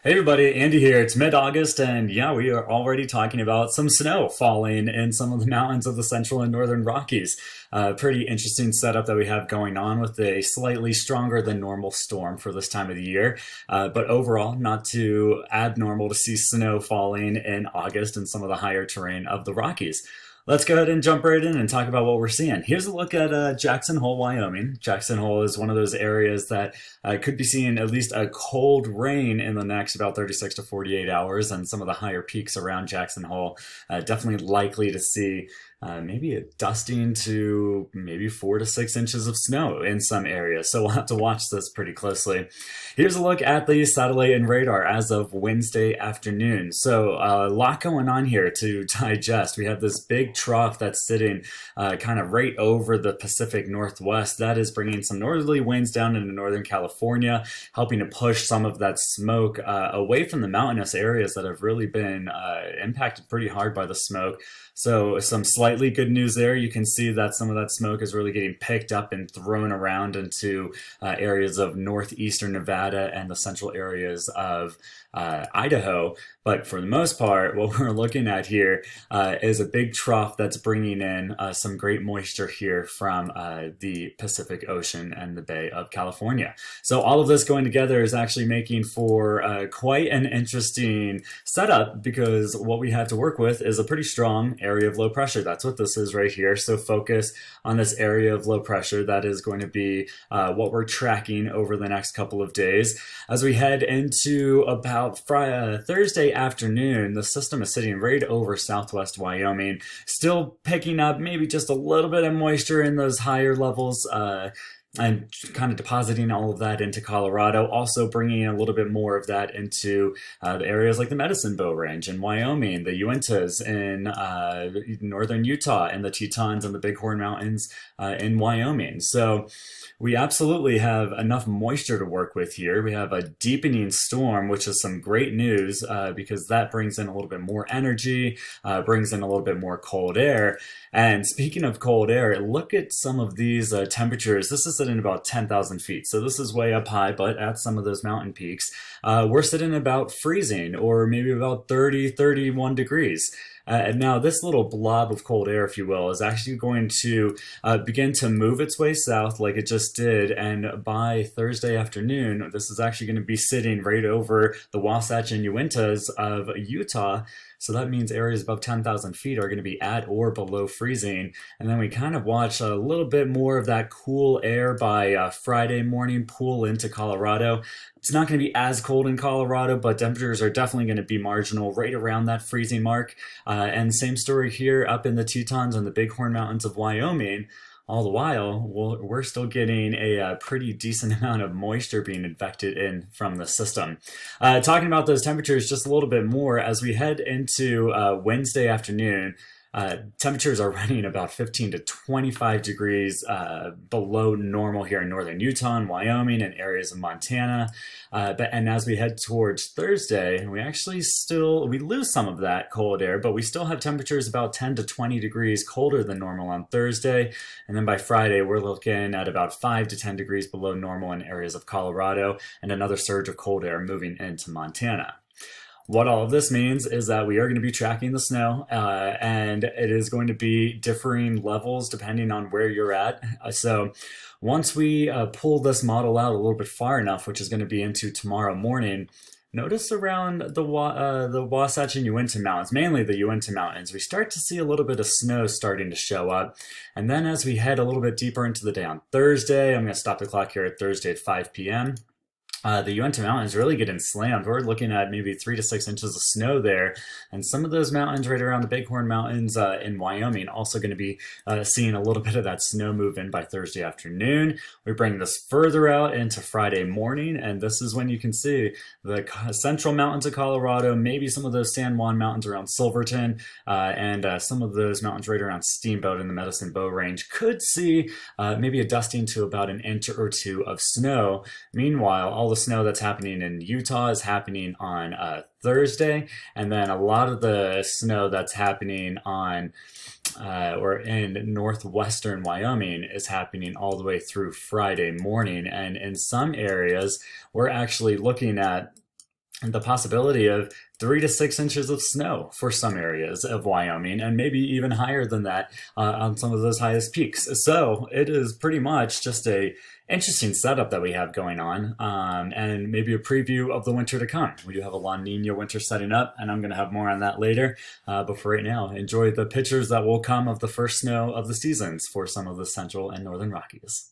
Hey everybody, Andy here. It's mid-August and yeah, we are already talking about some snow falling in some of the mountains of the central and northern Rockies. Pretty interesting setup that we have going on with a slightly stronger than normal storm for this time of the year. But overall, not too abnormal to see snow falling in August in some of the higher terrain of the Rockies. Let's go ahead and jump right in and talk about what we're seeing. Here's a look at Jackson Hole, Wyoming. Jackson Hole is one of those areas that could be seeing at least a cold rain in the next about 36 to 48 hours, and some of the higher peaks around Jackson Hole definitely likely to see maybe a dusting to maybe 4 to 6 inches of snow in some areas. So we'll have to watch this pretty closely. Here's a look at the satellite and radar as of Wednesday afternoon. So a lot going on here to digest. We have this big trough that's sitting kind of right over the Pacific Northwest. That is bringing some northerly winds down into Northern California, helping to push some of that smoke away from the mountainous areas that have really been impacted pretty hard by the smoke. So some slightly good news there. You can see that some of that smoke is really getting picked up and thrown around into areas of northeastern Nevada and the central areas of Idaho. But for the most part, what we're looking at here is a big trough that's bringing in some great moisture here from the Pacific Ocean and the Bay of California. So all of this going together is actually making for quite an interesting setup, because what we have to work with is a pretty strong area of low pressure. That's what this is right here. So focus on this area of low pressure. That is going to be what we're tracking over the next couple of days. As we head into about Thursday afternoon, the system is sitting right over southwest Wyoming, still picking up maybe just a little bit of moisture in those higher levels, and kind of depositing all of that into Colorado, also bringing a little bit more of that into the areas like the Medicine Bow Range in Wyoming, the Uintas in northern Utah, and the Tetons and the Bighorn Mountains in Wyoming. So we absolutely have enough moisture to work with here. We have a deepening storm, which is some great news because that brings in a little bit more energy, brings in a little bit more cold air. And speaking of cold air, look at some of these temperatures. This is sitting about 10,000 feet. So this is way up high, but at some of those mountain peaks, we're sitting about freezing, or maybe about 30, 31 degrees. And now this little blob of cold air, if you will, is actually going to begin to move its way south like it just did. And by Thursday afternoon, this is actually going to be sitting right over the Wasatch and Uintas of Utah. So that means areas above 10,000 feet are going to be at or below freezing. And then we kind of watch a little bit more of that cool air by Friday morning pool into Colorado. It's not going to be as cold in Colorado, but temperatures are definitely going to be marginal right around that freezing mark. And same story here up in the Tetons and the Bighorn Mountains of Wyoming. All the while, we're still getting a pretty decent amount of moisture being infected in from the system. Talking about those temperatures just a little bit more, as we head into Wednesday afternoon, temperatures are running about 15 to 25 degrees below normal here in northern Utah and Wyoming and areas of Montana. And as we head towards Thursday, we lose some of that cold air, but we still have temperatures about 10 to 20 degrees colder than normal on Thursday. And then by Friday, we're looking at about 5 to 10 degrees below normal in areas of Colorado, and another surge of cold air moving into Montana. What all of this means is that we are going to be tracking the snow, and it is going to be differing levels depending on where you're at. So once we pull this model out a little bit far enough, which is going to be into tomorrow morning, notice around the Wasatch and Uinta Mountains, mainly the Uinta Mountains, we start to see a little bit of snow starting to show up. And then as we head a little bit deeper into the day on Thursday, I'm going to stop the clock here at Thursday at 5 p.m. The Uinta Mountains really getting slammed. We're looking at maybe 3 to 6 inches of snow there. And some of those mountains right around the Bighorn Mountains in Wyoming also going to be seeing a little bit of that snow move in by Thursday afternoon. We bring this further out into Friday morning, and this is when you can see the central mountains of Colorado, maybe some of those San Juan Mountains around Silverton, and some of those mountains right around Steamboat in the Medicine Bow Range could see maybe a dusting to about an inch or two of snow. Meanwhile, all the snow that's happening in Utah is happening on Thursday, and then a lot of the snow that's happening on or in northwestern Wyoming is happening all the way through Friday morning. And in some areas, we're actually looking at the possibility of 3 to 6 inches of snow for some areas of Wyoming, and maybe even higher than that on some of those highest peaks. So it is pretty much just a interesting setup that we have going on, and maybe a preview of the winter to come. We do have a La Nina winter setting up, and I'm going to have more on that later. But for right now, enjoy the pictures that will come of the first snow of the seasons for some of the central and northern Rockies.